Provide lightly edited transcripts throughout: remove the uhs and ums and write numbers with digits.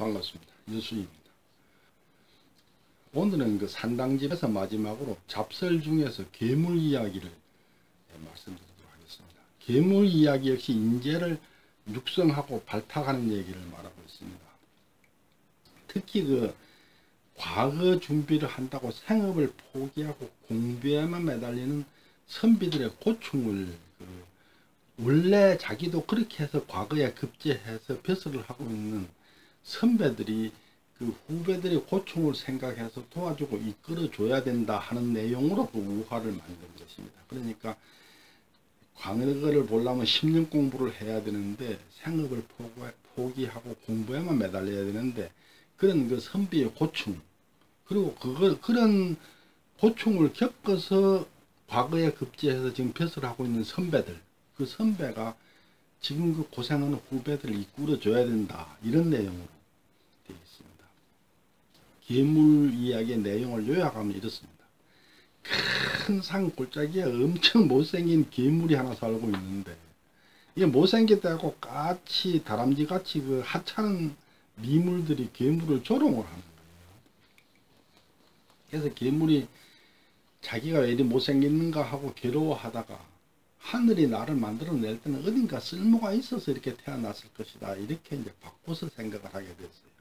반갑습니다. 여수입니다. 오늘은 그 산당집에서 마지막으로 잡설 중에서 괴물 이야기를 말씀드리도록 하겠습니다. 괴물 이야기 역시 인재를 육성하고 발탁하는 얘기를 말하고 있습니다. 특히 그 과거 준비를 한다고 생업을 포기하고 공부에만 매달리는 선비들의 고충을 원래 자기도 그렇게 해서 과거에 급제해서 벼슬을 하고 있는 선배들이 그 후배들의 고충을 생각해서 도와주고 이끌어줘야 된다 하는 내용으로 그 우화를 만든 것입니다. 그러니까 과거를 보려면 10년 공부를 해야 되는데 생업을 포기하고 공부에만 매달려야 되는데 그런 그 선비의 고충, 그리고 그런 고충을 겪어서 과거에 급제해서 지금 벼슬을 하고 있는 선배들, 그 선배가 지금 그 고생하는 후배들을 이끌어줘야 된다, 이런 내용으로 되어 있습니다. 괴물 이야기의 내용을 요약하면 이렇습니다. 큰 산 골짜기에 엄청 못생긴 괴물이 하나 살고 있는데, 이게 못생겼다고 까치 다람쥐 같이 그 하찮은 미물들이 괴물을 조롱을 하는 거예요. 그래서 괴물이 자기가 왜 이리 못생겼는가 하고 괴로워하다가 하늘이 나를 만들어낼 때는 어딘가 쓸모가 있어서 이렇게 태어났을 것이다, 이렇게 이제 바꿔서 생각을 하게 됐어요.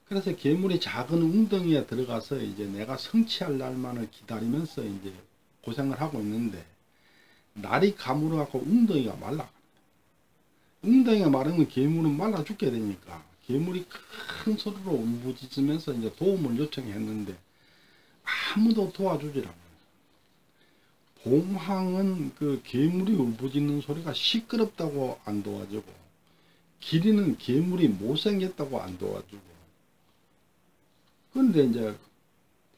그래서 괴물이 작은 웅덩이에 들어가서 이제 내가 성취할 날만을 기다리면서 이제 고생을 하고 있는데, 날이 가물어갖고 웅덩이가 말라갑니다. 웅덩이가 마르면 괴물은 말라 죽게 되니까 괴물이 큰 소리로 울부짖으면서 이제 도움을 요청했는데 아무도 도와주질 않아요. 봉황은 그 괴물이 울부짖는 소리가 시끄럽다고 안 도와주고, 기린은 괴물이 못생겼다고 안 도와주고. 그런데 이제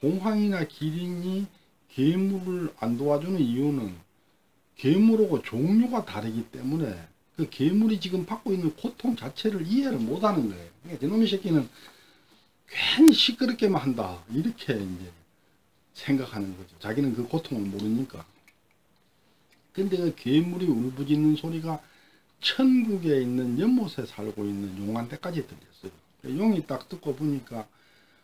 봉황이나 기린이 괴물을 안 도와주는 이유는 괴물하고 종류가 다르기 때문에 그 괴물이 지금 받고 있는 고통 자체를 이해를 못하는 거예요. 그러니까 저놈의 새끼는 괜히 시끄럽게만 한다, 이렇게 이제 생각하는 거죠. 자기는 그 고통을 모르니까. 근데 그 괴물이 울부짖는 소리가 천국에 있는 연못에 살고 있는 용한테까지 들렸어요. 용이 딱 듣고 보니까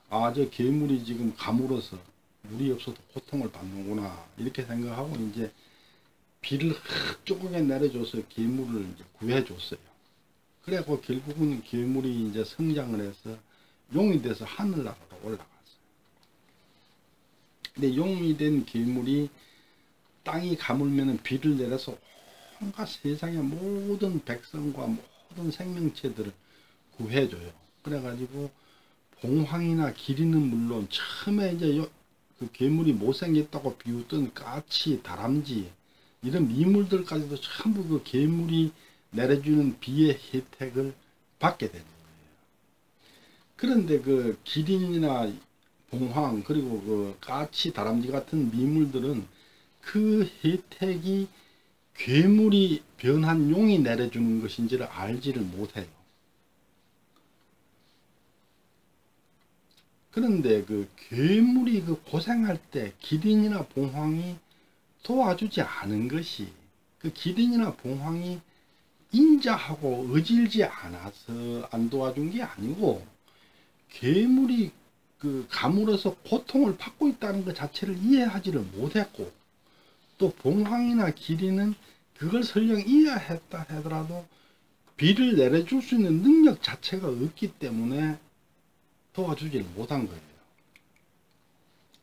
아, 저 괴물이 지금 가물어서 물이 없어도 고통을 받는구나, 이렇게 생각하고 이제 비를 한쪽에 내려줘서 괴물을 이제 구해줬어요. 그래갖고 결국은 괴물이 이제 성장을 해서 용이 돼서 하늘나라로 올라갔어요. 근데 용이 된 괴물이 땅이 가물면 비를 내려서 온갖 세상의 모든 백성과 모든 생명체들을 구해줘요. 그래가지고 봉황이나 기린은 물론 처음에 이제 그 괴물이 못생겼다고 비웃던 까치, 다람쥐, 이런 미물들까지도 전부 그 괴물이 내려주는 비의 혜택을 받게 되는 거예요. 그런데 그 기린이나 봉황, 그리고 그 까치, 다람쥐 같은 미물들은 그 혜택이 괴물이 변한 용이 내려주는 것인지를 알지를 못해요. 그런데 그 괴물이 그 고생할 때 기린이나 봉황이 도와주지 않은 것이, 그 기린이나 봉황이 인자하고 어질지 않아서 안 도와준 게 아니고, 괴물이 그 가물어서 고통을 받고 있다는 것 자체를 이해하지를 못했고, 또 봉황이나 기린은 그걸 설령 이해했다 하더라도 비를 내려줄 수 있는 능력 자체가 없기 때문에 도와주지를 못한 거예요.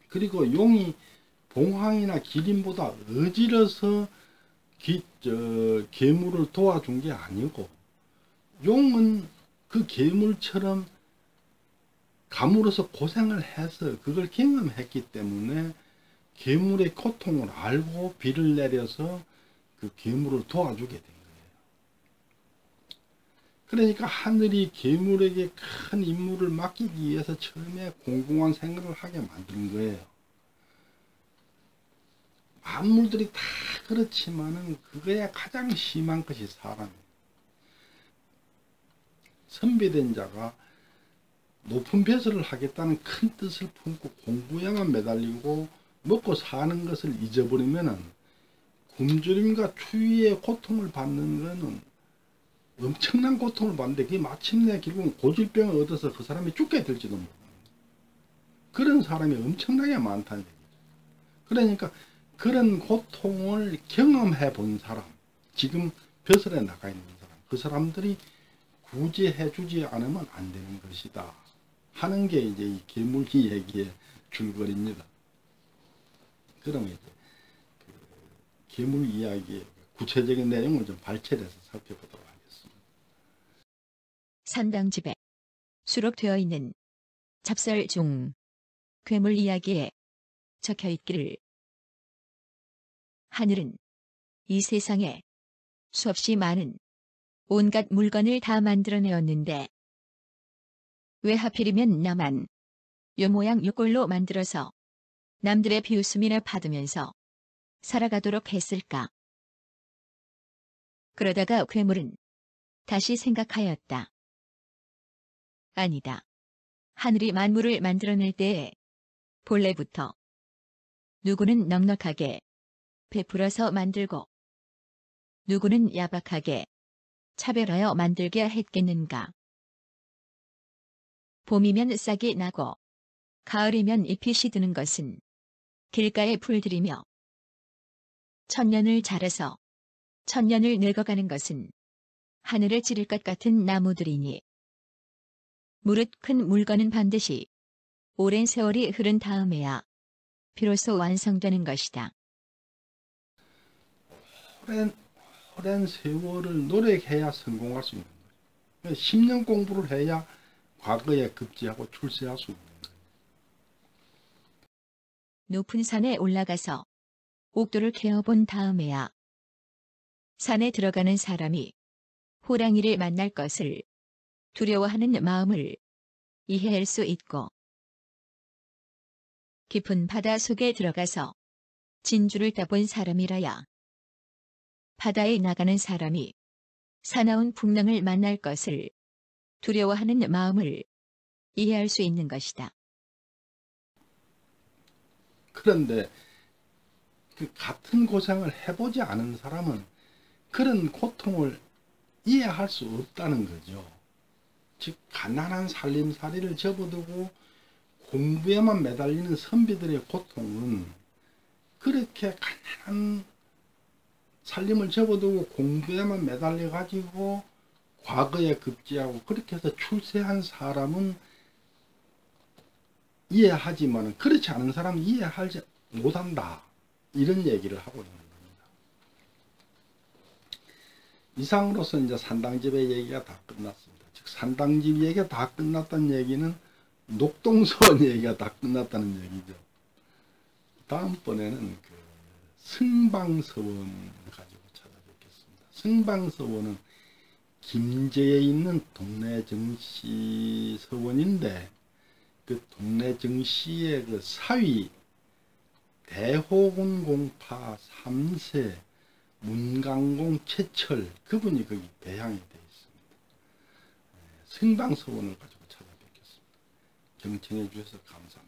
그리고 용이 봉황이나 기린보다 어지러서 괴물을 도와준 게 아니고, 용은 그 괴물처럼 가물어서 고생을 해서 그걸 경험했기 때문에 괴물의 고통을 알고 비를 내려서 그 괴물을 도와주게 된 거예요. 그러니까 하늘이 괴물에게 큰 임무를 맡기기 위해서 처음에 공공한 생활을 하게 만든 거예요. 만물들이 다 그렇지만은 그거에 가장 심한 것이 사람이에요. 선비된 자가 높은 벼슬을 하겠다는 큰 뜻을 품고 공부에만 매달리고 먹고 사는 것을 잊어버리면은 굶주림과 추위의 고통을 받는 것은 엄청난 고통을 받는데 그게 마침내 결국은 고질병을 얻어서 그 사람이 죽게 될지도 모르는 그런 사람이 엄청나게 많다는 얘기죠. 그러니까 그런 고통을 경험해 본 사람, 지금 벼슬에 나가 있는 사람, 그 사람들이 구제해 주지 않으면 안 되는 것이다 하는 게 이제 이 계물기 얘기의 줄거리입니다. 그러면 이제 그 계물 이야기의 구체적인 내용을 좀 발췌해서 살펴보도록 하겠습니다. 산당집에 수록되어 있는 잡설 중 괴물 이야기에 적혀 있기를 하늘은 이 세상에 수없이 많은 온갖 물건을 다 만들어내었는데 왜 하필이면 나만 요 모양 요 꼴로 만들어서 남들의 비웃음이나 받으면서 살아가도록 했을까? 그러다가 괴물은 다시 생각하였다. 아니다. 하늘이 만물을 만들어낼 때에 본래부터 누구는 넉넉하게 베풀어서 만들고 누구는 야박하게 차별하여 만들게 했겠는가. 봄이면 싹이 나고 가을이면 잎이 시드는 것은 길가의 풀들이며 천년을 자라서 천년을 늙어가는 것은 하늘을 찌를 것 같은 나무들이니 무릇 큰 물건은 반드시 오랜 세월이 흐른 다음에야 비로소 완성되는 것이다. 오랜 세월을 노력해야 성공할 수 있는 거예요. 10년 공부를 해야 과거에 급제하고 출세할 수 있는 거예요. 높은 산에 올라가서 옥도를 캐어본 다음에야 산에 들어가는 사람이 호랑이를 만날 것을 두려워하는 마음을 이해할 수 있고 깊은 바다 속에 들어가서 진주를 따본 사람이라야 바다에 나가는 사람이 사나운 풍랑을 만날 것을 두려워하는 마음을 이해할 수 있는 것이다. 그런데 그 같은 고생을 해보지 않은 사람은 그런 고통을 이해할 수 없다는 거죠. 즉 가난한 살림살이를 접어두고 공부에만 매달리는 선비들의 고통은 그렇게 가난한 살림을 접어두고 공부에만 매달려 가지고 과거에 급제하고 그렇게 해서 출세한 사람은 이해하지만 그렇지 않은 사람은 이해하지 못한다, 이런 얘기를 하고 있는 겁니다. 이상으로서 이제 산당집의 얘기가 다 끝났습니다. 즉 산당집 얘기가 다 끝났다는 얘기는 녹동서원 얘기가 다 끝났다는 얘기죠. 다음번에는 그 승방서원 가지고 찾아뵙겠습니다. 승방서원은 김제에 있는 동래정시 서원인데 그 동래정시의 그 사위 대호군 공파 3세 문강공 최철, 그분이 거기 배양이 되어 있습니다. 승방서원을 가지고 찾아뵙겠습니다. 경청해 주셔서 감사합니다.